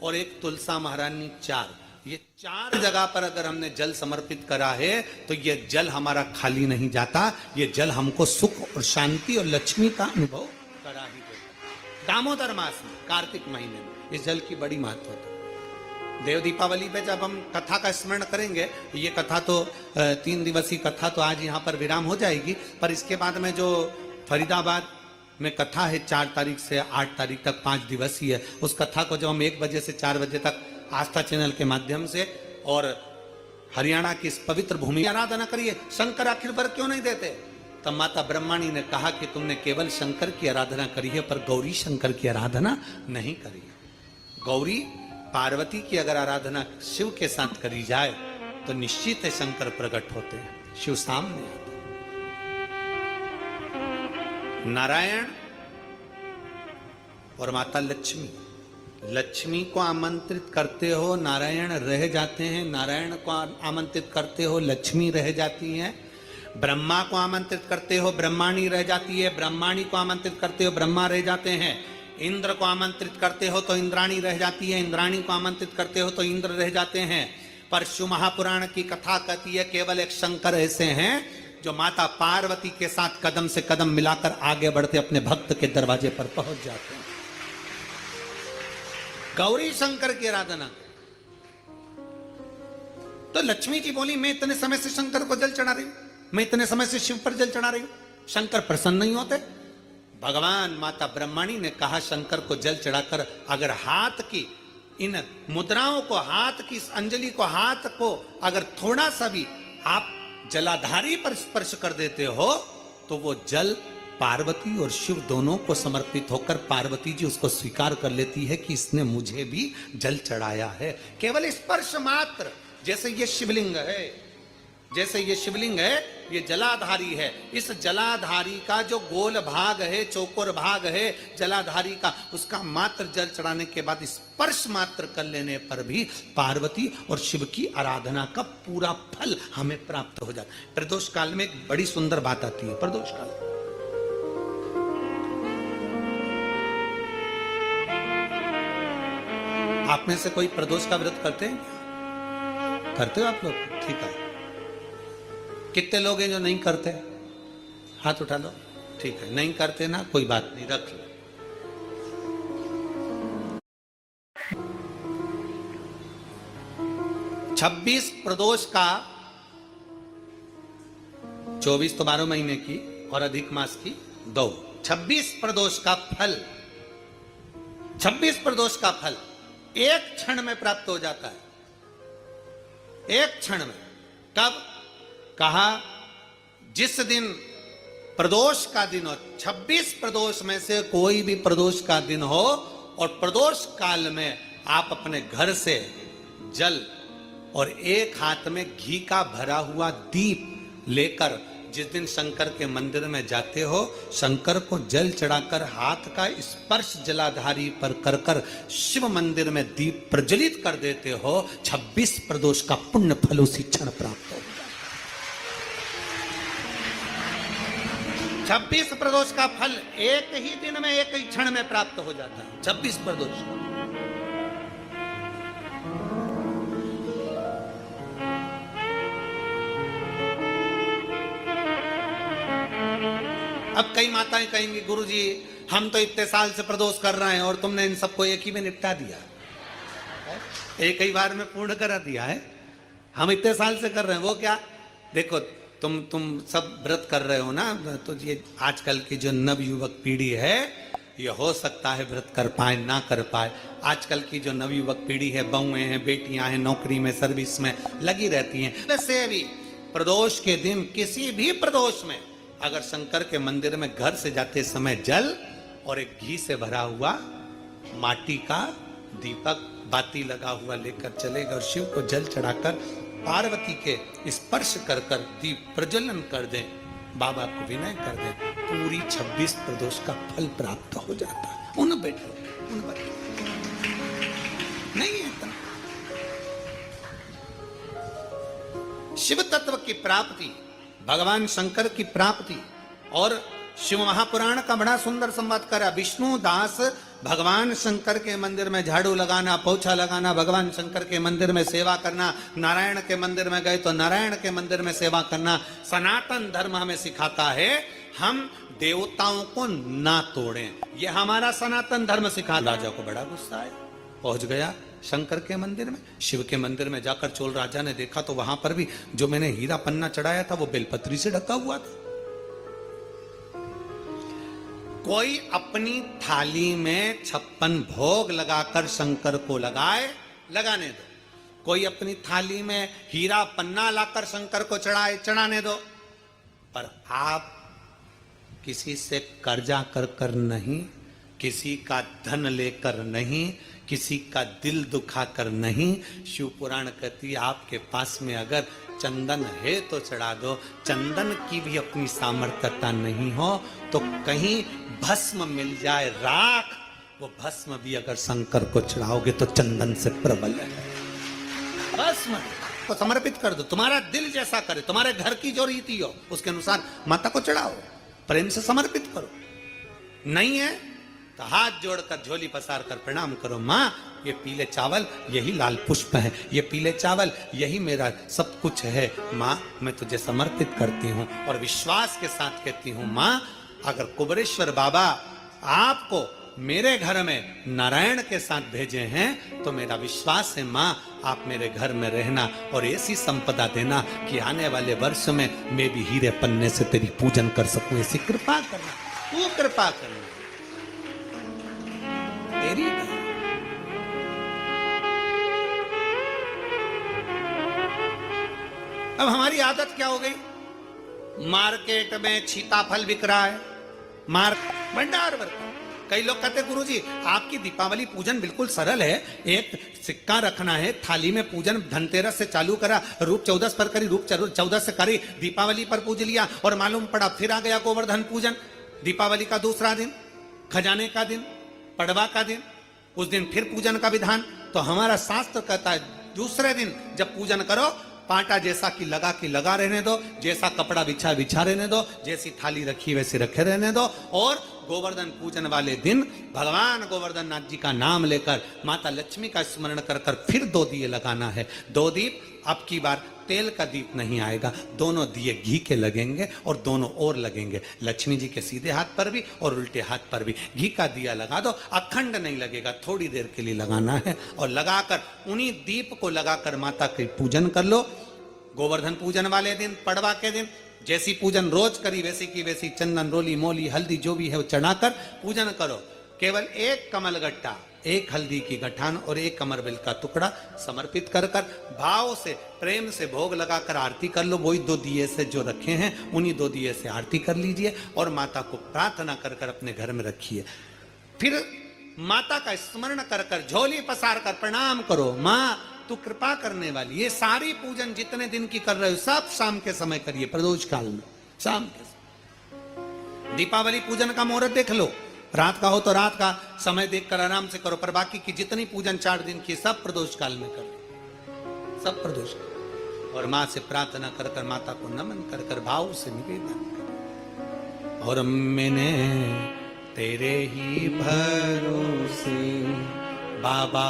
और 1 तुलसा महारानी 4, ये 4 जगह पर अगर हमने जल समर्पित करा है तो ये जल हमारा खाली नहीं जाता, ये जल हमको सुख और शांति और लक्ष्मी का अनुभव करा ही देता। दामोदर मास में, कार्तिक महीने में इस जल की बड़ी महत्वता है। देव दीपावली पे जब हम कथा का स्मरण करेंगे, ये कथा तो 3 दिवसीय कथा तो आज यहाँ पर विराम हो जाएगी, पर इसके बाद में जो फरीदाबाद में कथा है 4 तारीख से 8 तारीख तक 5 दिवसीय है, उस कथा को जब हम 1 बजे से 4 बजे तक आस्था चैनल के माध्यम से और हरियाणा की इस पवित्र भूमि आराधना करिए। शंकर आखिर पर क्यों नहीं देते? तब माता ब्रह्माणी ने कहा कि तुमने केवल शंकर की आराधना करी है पर गौरी शंकर की आराधना नहीं करी है। गौरी पार्वती की अगर आराधना शिव के साथ करी जाए तो निश्चित है शंकर प्रकट होते हैं, शिव सामने आते हैं। नारायण और माता लक्ष्मी, लक्ष्मी को आमंत्रित करते हो नारायण रह जाते हैं, नारायण को आमंत्रित करते हो लक्ष्मी रह जाती हैं, ब्रह्मा को आमंत्रित करते हो ब्रह्माणी रह जाती है, ब्रह्माणी को आमंत्रित करते हो ब्रह्मा रह जाते हैं, इंद्र को आमंत्रित करते हो तो इंद्राणी रह जाती है, इंद्राणी को आमंत्रित करते हो तो इंद्र रह जाते हैं। पर शिव महापुराण की कथा कहती है केवल एक शंकर ऐसे हैं जो माता पार्वती के साथ कदम से कदम मिलाकर आगे बढ़ते अपने भक्त के दरवाजे पर पहुंच जाते हैं। गौरी शंकर की आराधना। तो लक्ष्मी जी बोली मैं इतने समय से शंकर को जल चढ़ा रही हूं, मैं इतने समय से शिव पर जल चढ़ा रही हूं, शंकर प्रसन्न नहीं होते? भगवान माता ब्रह्माणी ने कहा शंकर को जल चढ़ाकर अगर हाथ की इन मुद्राओं को, हाथ की इस अंजलि को, हाथ को अगर थोड़ा सा भी आप जलाधारी पर स्पर्श कर देते हो तो वो जल पार्वती और शिव दोनों को समर्पित होकर पार्वती जी उसको स्वीकार कर लेती है कि इसने मुझे भी जल चढ़ाया है। केवल स्पर्श मात्र, जैसे ये शिवलिंग है, जैसे ये शिवलिंग है, ये जलाधारी है, इस जलाधारी का जो गोल भाग है, चौकोर भाग है जलाधारी का, उसका मात्र जल चढ़ाने के बाद स्पर्श मात्र कर लेने पर भी पार्वती और शिव की आराधना का पूरा फल हमें प्राप्त हो जाता है। प्रदोष काल में एक बड़ी सुंदर बात आती है। प्रदोष काल आप में से कोई प्रदोष का व्रत करते हैं? करते हो आप लोग? ठीक है। कितने लोग हैं जो नहीं करते? हाथ उठा लो। ठीक है, नहीं करते ना, कोई बात नहीं, रख लो। छब्बीस प्रदोष का 24 तो 12 महीने की और अधिक मास की 2, 26 प्रदोष का फल, 26 प्रदोष का फल एक क्षण में प्राप्त हो जाता है, एक क्षण में। कब? कहा जिस दिन प्रदोष का दिन हो, 26 प्रदोष में से कोई भी प्रदोष का दिन हो और प्रदोष काल में आप अपने घर से जल और एक हाथ में घी का भरा हुआ दीप लेकर जिस दिन शंकर के मंदिर में जाते हो, शंकर को जल चढ़ाकर हाथ का स्पर्श जलाधारी पर कर कर शिव मंदिर में दीप प्रज्वलित कर देते हो, 26 प्रदोष का पुण्य फल उसी क्षण प्राप्त हो। 26 प्रदोष का फल एक ही दिन में, एक ही क्षण में प्राप्त हो जाता है। 26 प्रदोष। अब कई माताएं कहेंगी गुरुजी हम तो इतने साल से प्रदोष कर रहे हैं और तुमने इन सबको एक ही में निपटा दिया, एक ही बार में पूर्ण करा दिया है। हम इतने साल से कर रहे हैं, वो क्या? देखो तुम सब व्रत कर रहे हो ना, तो ये आजकल की जो नवयुवक पीढ़ी है ये हो सकता है व्रत कर पाए ना कर पाए। आजकल की जो नवयुवक पीढ़ी है, बहुएं हैं, बेटियां हैं, नौकरी में सर्विस में लगी रहती हैं। वैसे भी प्रदोष के दिन किसी भी प्रदोष में अगर शंकर के मंदिर में घर से जाते समय जल और एक घी से भरा हुआ माटी का दीपक बाती लगा हुआ लेकर चलेगा और शिव को जल चढ़ाकर पार्वती के स्पर्श कर कर दीप प्रज्वलन कर दें, बाबा को विनय कर दें, पूरी 26 प्रदोष का फल प्राप्त हो जाता है। उन बैठो, उन बैठो नहीं है इतना। शिव तत्व की प्राप्ति, भगवान शंकर की प्राप्ति, और शिव महापुराण का बड़ा सुंदर संवाद करा। विष्णु दास भगवान शंकर के मंदिर में झाड़ू लगाना, पोछा लगाना, भगवान शंकर के मंदिर में सेवा करना, नारायण के मंदिर में गए तो नारायण के मंदिर में सेवा करना। सनातन धर्म हमें सिखाता है हम देवताओं को ना तोड़ें, ये हमारा सनातन धर्म सिखा। राजा को बड़ा गुस्सा आया, पहुंच गया शंकर के मंदिर में। शिव के मंदिर में जाकर चोल राजा ने देखा तो वहां पर भी जो मैंने हीरा पन्ना चढ़ाया था वो बेलपत्री से ढका हुआ था। कोई अपनी थाली में 56 भोग लगाकर शंकर को लगाए, लगाने दो। कोई अपनी थाली में हीरा पन्ना लाकर शंकर को चढ़ाए, चढ़ाने दो। पर आप किसी से कर्जा कर कर नहीं, किसी का धन लेकर नहीं, किसी का दिल दुखा कर नहीं। शिव पुराण कहती है आपके पास में अगर चंदन है तो चढ़ा दो। चंदन की भी अपनी सामर्थ्यता नहीं हो तो कहीं भस्म मिल जाए, राख, वो भस्म भी अगर शंकर को चढ़ाओगे तो चंदन से प्रबल है। भस्म को समर्पित कर दो, तुम्हारा दिल जैसा करे, तुम्हारे घर की जो रीति हो उसके अनुसार माता को चढ़ाओ, प्रेम से समर्पित करो। नहीं है तो हाथ जोड़कर झोली पसार कर प्रणाम करो। माँ ये पीले चावल यही लाल पुष्प है, ये पीले चावल यही मेरा सब कुछ है। माँ मैं तुझे समर्पित करती हूँ और विश्वास के साथ कहती हूँ माँ अगर कुबेरेश्वर बाबा आपको मेरे घर में नारायण के साथ भेजे हैं तो मेरा विश्वास है माँ आप मेरे घर में रहना और ऐसी संपदा देना कि आने वाले वर्ष में मैं भी हीरे पन्ने से तेरी पूजन कर सकूं। ऐसी कृपा करना, तू कृपा करना तेरी। अब हमारी आदत क्या हो गई, मार्केट में सीताफल बिक रहा है, भंडार भरता। कई लोग कहते गुरुजी आपकी दीपावली पूजन बिल्कुल सरल है, एक सिक्का रखना है थाली में, पूजन धनतेरस से चालू करा, रूप 14 पर करी, रूप 14 से करी, दीपावली पर पूज लिया और मालूम पड़ा फिर आ गया गोवर्धन पूजन। दीपावली का दूसरा दिन, खजाने का दिन, पड़वा का दिन, उस दिन फिर पूजन का विधान। तो हमारा शास्त्र कहता है दूसरे दिन जब पूजन करो पाटा जैसा कि लगा रहने दो, जैसा कपड़ा बिछा बिछा रहने दो, जैसी थाली रखी वैसे रखे रहने दो। और गोवर्धन पूजन वाले दिन भगवान गोवर्धन नाथ जी का नाम लेकर माता लक्ष्मी का स्मरण कर कर फिर 2 दिए लगाना है। 2 दीप, अब की बार तेल का दीप नहीं आएगा, दोनों दिए घी के लगेंगे और दोनों ओर लगेंगे, लक्ष्मी जी के सीधे हाथ पर भी और उल्टे हाथ पर भी। घी का दिया लगा दो, अखंड नहीं लगेगा, थोड़ी देर के लिए लगाना है और लगाकर उन्हीं दीप को लगाकर माता के पूजन कर लो। गोवर्धन पूजन वाले दिन, पड़वा के दिन जैसी पूजन रोज करी वैसी की वैसी चंदन रोली मोली हल्दी जो भी है वो चढ़ाकर पूजन करो। केवल एक कमल गट्टा, एक हल्दी की गठान और एक कमरबिल का टुकड़ा समर्पित कर कर भाव से प्रेम से भोग लगाकर आरती कर लो। वही 2 दिए से जो रखे हैं उन्हीं 2 दिए से आरती कर लीजिए और माता को प्रार्थना कर कर अपने घर में रखिए। फिर माता का स्मरण कर कर झोली पसार कर प्रणाम करो, माँ तू कृपा करने वाली। ये सारी पूजन जितने दिन की कर रहे हो सब शाम के समय करिए, प्रदोष काल में शाम के। दीपावली पूजन का मुहूर्त देख लो, रात का हो तो रात का समय देखकर आराम से करो, पर बाकी की जितनी पूजन 4 दिन की सब प्रदोष काल में करो, सब प्रदोष काल। और माँ से प्रार्थना कर कर माता को नमन कर कर भाव से निवेदन कर। और मैंने तेरे ही भरोसे बाबा,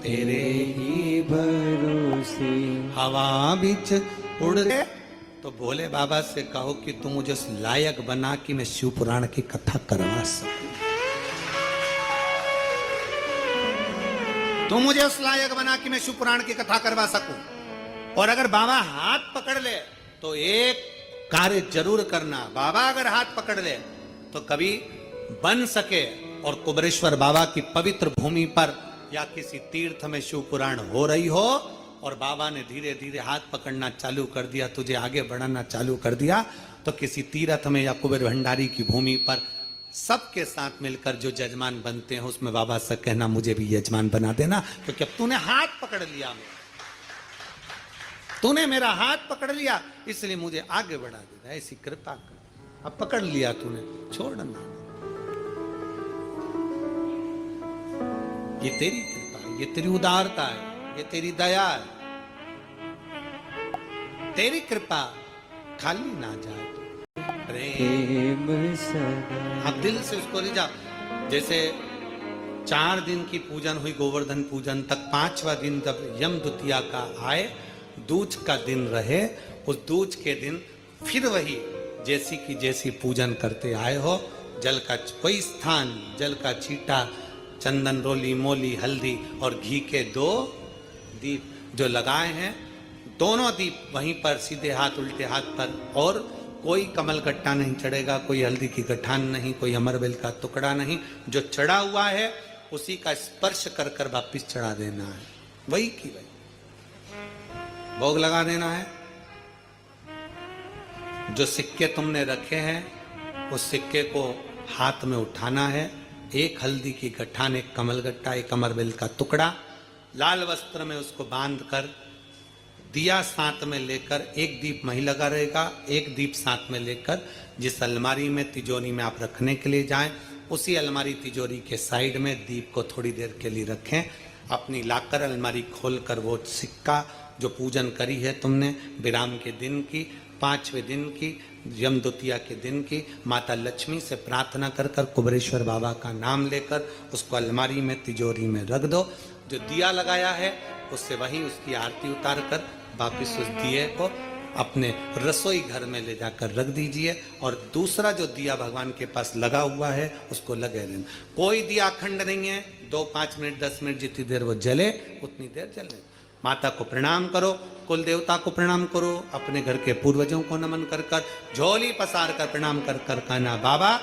तेरे ही भरोसे हवा बीच उड़ गए, तो भोले बाबा से कहो कि तुम मुझे उस लायक बना कि मैं शिव पुराण की कथा करवा सकूं। तुम मुझे उस लायक बना कि मैं शिव पुराण की कथा करवा सकूं। और अगर बाबा हाथ पकड़ ले तो एक कार्य जरूर करना, बाबा अगर हाथ पकड़ ले तो कभी बन सके और कुबेरेश्वर बाबा की पवित्र भूमि पर या किसी तीर्थ में शिव पुराण हो रही हो और बाबा ने धीरे धीरे हाथ पकड़ना चालू कर दिया, तुझे आगे बढ़ाना चालू कर दिया, तो किसी तीर्थ में या कुबेर भंडारी की भूमि पर सबके साथ मिलकर जो यजमान बनते हैं उसमें बाबा से कहना मुझे भी यजमान बना देना, क्योंकि अब तूने हाथ पकड़ लिया, तूने मेरा हाथ पकड़ लिया इसलिए मुझे आगे बढ़ा देना, ऐसी कृपा कर। अब पकड़ लिया तूने, छोड़ना। ये तेरी कृपा है, ये तेरी उदारता है, ये तेरी दया है। तेरी कृपा खाली ना जाए, प्रेम सदा। आप दिल से उसको ले जाओ। जैसे 4 दिन की पूजन हुई गोवर्धन पूजन तक, 5वां दिन जब यम द्वितीया का आए, दूज का दिन रहे, उस दूज के दिन फिर वही जैसी की जैसी पूजन करते आए हो, जल का कोई स्थान, जल का छींटा, चंदन रोली मोली हल्दी और घी के 2 दीप जो लगाए हैं, दोनों दीप वहीं पर सीधे हाथ उल्टे हाथ पर, और कोई कमल गट्टा नहीं चढ़ेगा, कोई हल्दी की गठान नहीं, कोई अमरबेल का टुकड़ा नहीं, जो चढ़ा हुआ है उसी का स्पर्श कर कर वापिस चढ़ा देना है, वही की वही भोग लगा देना है। जो सिक्के तुमने रखे हैं उस सिक्के को हाथ में उठाना है, एक हल्दी की गठान, एक कमल गट्टा, एक अमरबेल का टुकड़ा, लाल वस्त्र में उसको बांध कर दिया साथ में लेकर, एक दीप वहीं लगा रहेगा, एक दीप साथ में लेकर जिस अलमारी में तिजोरी में आप रखने के लिए जाएं, उसी अलमारी तिजोरी के साइड में दीप को थोड़ी देर के लिए रखें। अपनी लाकर अलमारी खोलकर वो सिक्का जो पूजन करी है तुमने विराम के दिन की, 5वें दिन की, यम द्वितीया के दिन की, माता लक्ष्मी से प्रार्थना कर कर कुबेरेश्वर बाबा का नाम लेकर उसको अलमारी में तिजोरी में रख दो। जो दिया लगाया है उससे वहीं उसकी आरती उतार कर वापिस उस दिए को अपने रसोई घर में ले जाकर रख दीजिए, और दूसरा जो दिया भगवान के पास लगा हुआ है उसको लगे रहना। कोई दिया अखंड नहीं है, 2, 5 मिनट 10 मिनट जितनी देर वो जले उतनी देर जले। माता को प्रणाम करो, कुल देवता को प्रणाम करो, अपने घर के पूर्वजों को नमन कर कर, झोली पसार कर प्रणाम कर कर कहना, बाबा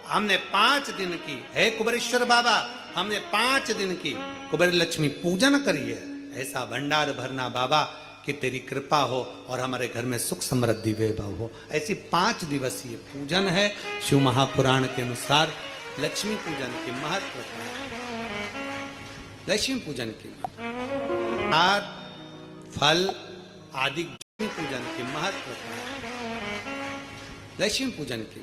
हमने 5 दिन की, हे कुबेरेश्वर बाबा हमने 5 दिन की कुबेर लक्ष्मी पूजन करी है, ऐसा भंडार भरना बाबा कि तेरी कृपा हो और हमारे घर में सुख समृद्धि वैभव हो। ऐसी 5 दिवसीय पूजन है। शिव महापुराण के अनुसार लक्ष्मी पूजन के महत्व है। लक्ष्मी पूजन के फल आदि पूजन के महत्व है। लक्ष्मी पूजन के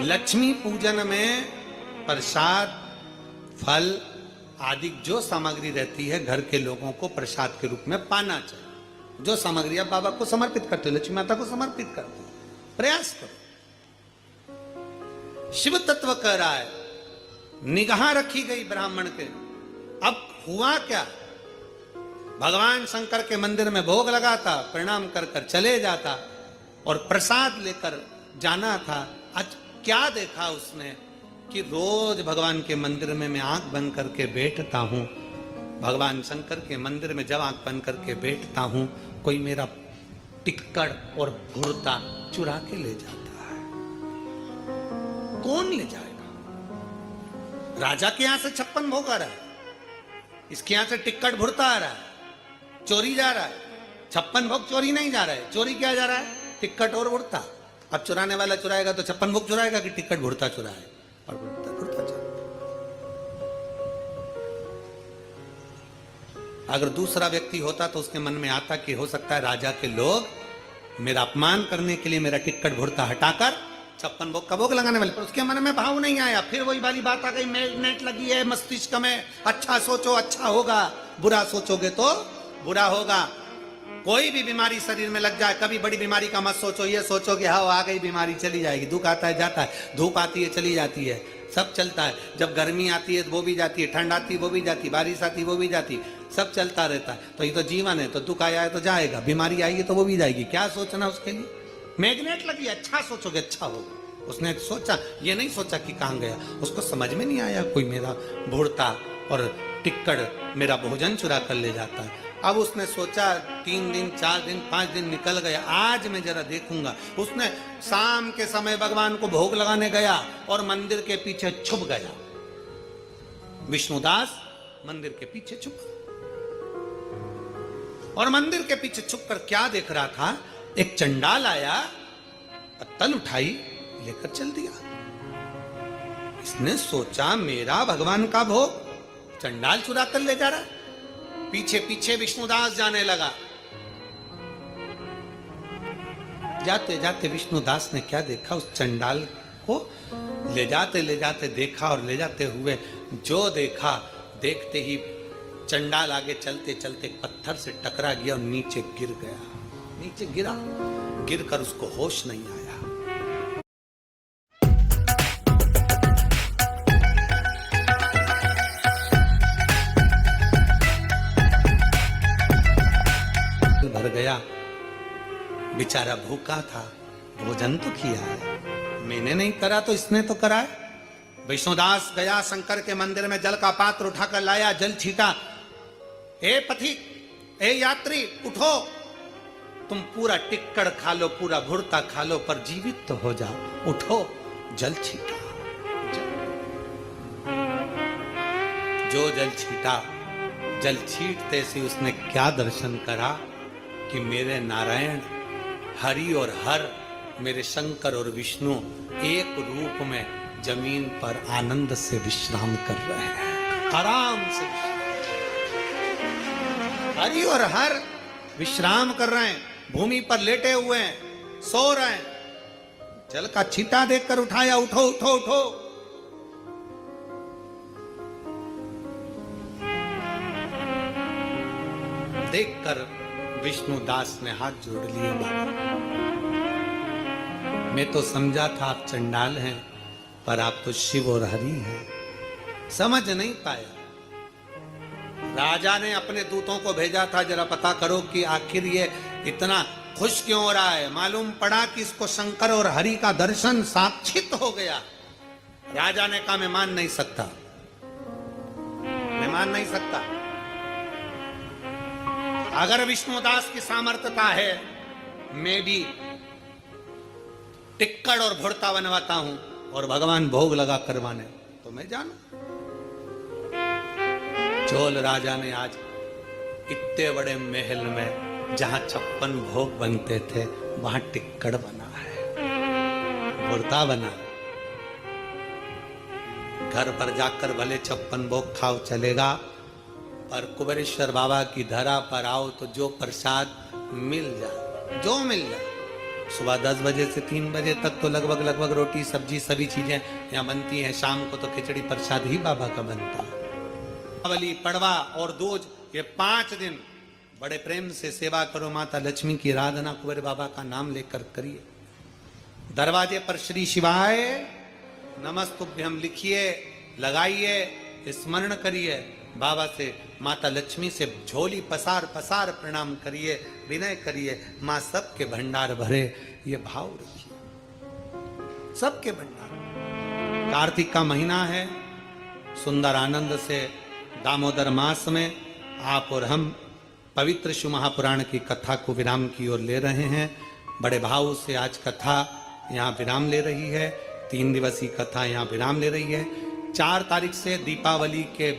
लक्ष्मी पूजन में प्रसाद फल आदि जो सामग्री रहती है घर के लोगों को प्रसाद के रूप में पाना चाहिए। जो सामग्री आप बाबा को समर्पित करते हो, लक्ष्मी माता को समर्पित करते हो, प्रयास करो। शिव तत्व कह रहा है, निगाह रखी गई ब्राह्मण के। अब हुआ क्या, भगवान शंकर के मंदिर में भोग लगाता, प्रणाम कर कर चले जाता और प्रसाद लेकर जाना था। आज क्या देखा उसने कि रोज भगवान के मंदिर में मैं आंख बंद करके बैठता हूं, भगवान शंकर के मंदिर में जब आंख बंद करके बैठता हूं, कोई मेरा टिक्कड़ और भुरता चुरा के ले जाता है। कौन ले जाएगा? राजा के यहां से 56 भोग आ रहा है, इसके यहां से टिक्कड़ भुरता आ रहा है, चोरी जा रहा है। 56 भोग चोरी नहीं जा रहा है, चोरी क्या जा रहा है? टिक्कड़ और भुरता। अब चुराने वाला चुराएगा तो 56 भोग चुराएगा कि टिक्कड़ भुरता चुराए? और भुरता भुरता चुराए। अगर दूसरा व्यक्ति होता तो उसके मन में आता कि हो सकता है राजा के लोग मेरा अपमान करने के लिए मेरा टिक्कड़ भुरता हटाकर 56 भोग का भोग लगाने वाले, पर उसके मन में भाव नहीं आया। फिर वही वाली बात आ गई, मैग्नेट लगी है मस्तिष्क में, अच्छा सोचो अच्छा होगा, बुरा सोचोगे तो बुरा होगा। कोई भी बीमारी शरीर में लग जाए, कभी बड़ी बीमारी का मत सोचो, ये सोचो कि हाँ आ गई बीमारी, चली जाएगी। दुख आता है जाता है, धूप आती है चली जाती है, सब चलता है। जब गर्मी आती है वो भी जाती है, ठंड आती है वो भी जाती है, बारिश आती है वो भी जाती है, सब चलता रहता है। तो ये तो जीवन है, तो दुख आया है तो जाएगा, बीमारी आएगी तो वो भी जाएगी। क्या सोचना उसके लिए? मैग्नेट लगी, अच्छा सोचोगे अच्छा होगा। उसने सोचा, ये नहीं सोचा कि कहाँ गया, उसको समझ में नहीं आया कोई मेरा भुरता और टिक्कड़ मेरा भोजन चुरा कर ले जाता है। अब उसने सोचा 3 दिन 4 दिन 5 दिन निकल गया, आज मैं जरा देखूंगा। उसने शाम के समय भगवान को भोग लगाने गया और मंदिर के पीछे छुप गया। विष्णुदास मंदिर के पीछे छुप, और मंदिर के पीछे छुपकर क्या देख रहा था? एक चंडाल आया, पत्तल उठाई, लेकर चल दिया। इसने सोचा मेरा भगवान का भोग चंडाल चुरा कर ले जा रहा है। पीछे पीछे विष्णुदास जाने लगा। जाते जाते विष्णुदास ने क्या देखा? उस चंडाल को ले जाते देखा, और ले जाते हुए जो देखा, देखते ही चंडाल आगे चलते चलते पत्थर से टकरा गया और नीचे गिर गया। नीचे गिरा, गिरकर उसको होश नहीं आया। भर गया, बेचारा भूखा था, भोजन तो किया है, मैंने नहीं करा तो इसने तो करा है। विष्णुदास गया शंकर के मंदिर में, जल का पात्र उठाकर लाया, जल छीटा। ए पथिक, ए यात्री, उठो, तुम पूरा टिक्कड़ खा लो, पूरा भुरता खा लो, पर जीवित तो हो जाओ, उठो। जल छीटा, जो जल छीटा, जल छीटते से उसने क्या दर्शन करा कि मेरे नारायण, हरि और हर, मेरे शंकर और विष्णु एक रूप में जमीन पर आनंद से विश्राम कर रहे हैं, आराम से। हरि और हर विश्राम कर रहे हैं, भूमि पर लेटे हुए हैं, सो रहे हैं। जल का छींटा देखकर उठाया, उठो उठो उठो। देखकर विष्णुदास ने हाथ जोड़ लिए। मैं तो समझा था आप चंडाल हैं, पर आप तो शिव और हरि हैं। समझ नहीं पाया। राजा ने अपने दूतों को भेजा था, जरा पता करो कि आखिर ये इतना खुश क्यों हो रहा है। मालूम पड़ा कि इसको शंकर और हरि का दर्शन साक्षित हो गया। राजा ने कहा मैं मान नहीं सकता, मैं मान नहीं सकता। अगर विष्णुदास की सामर्थ्यता है, मैं भी टिक्कड़ और भुरता बनवाता हूं और भगवान भोग लगा करवाने, तो मैं जानू। चोल राजा ने आज इतने बड़े महल में जहां 56 भोग बनते थे, वहां टिक्कड़ बना है, भुरता बना। घर पर जाकर भले 56 भोग खाओ चलेगा, पर कुबेरेश्वर बाबा की धरा पर आओ तो जो प्रसाद मिल जाए, जो मिल जाए। सुबह 10 बजे से 3 बजे तक तो लगभग रोटी सब्जी सभी चीजें यहाँ बनती हैं। शाम को तो खिचड़ी प्रसाद ही बाबा का बनता है। दीपावली, पड़वा और दूज, ये 5 दिन बड़े प्रेम से सेवा करो। माता लक्ष्मी की आराधना कुबेर बाबा का नाम लेकर करिए। दरवाजे पर श्री शिवाय नमस्तुभ्यम लिखिए, लगाइए, स्मरण करिए। बाबा से, माता लक्ष्मी से झोली पसार पसार प्रणाम करिए, विनय करिए। माँ सबके भंडार भरे, ये भाव रखिए, सबके भंडार। कार्तिक का महीना है, सुंदर आनंद से दामोदर मास में आप और हम पवित्र शिव महापुराण की कथा को विराम की ओर ले रहे हैं। बड़े भाव से आज कथा यहाँ विराम ले रही है। 3 दिवसीय कथा यहाँ विराम ले रही है। 4 तारीख से दीपावली के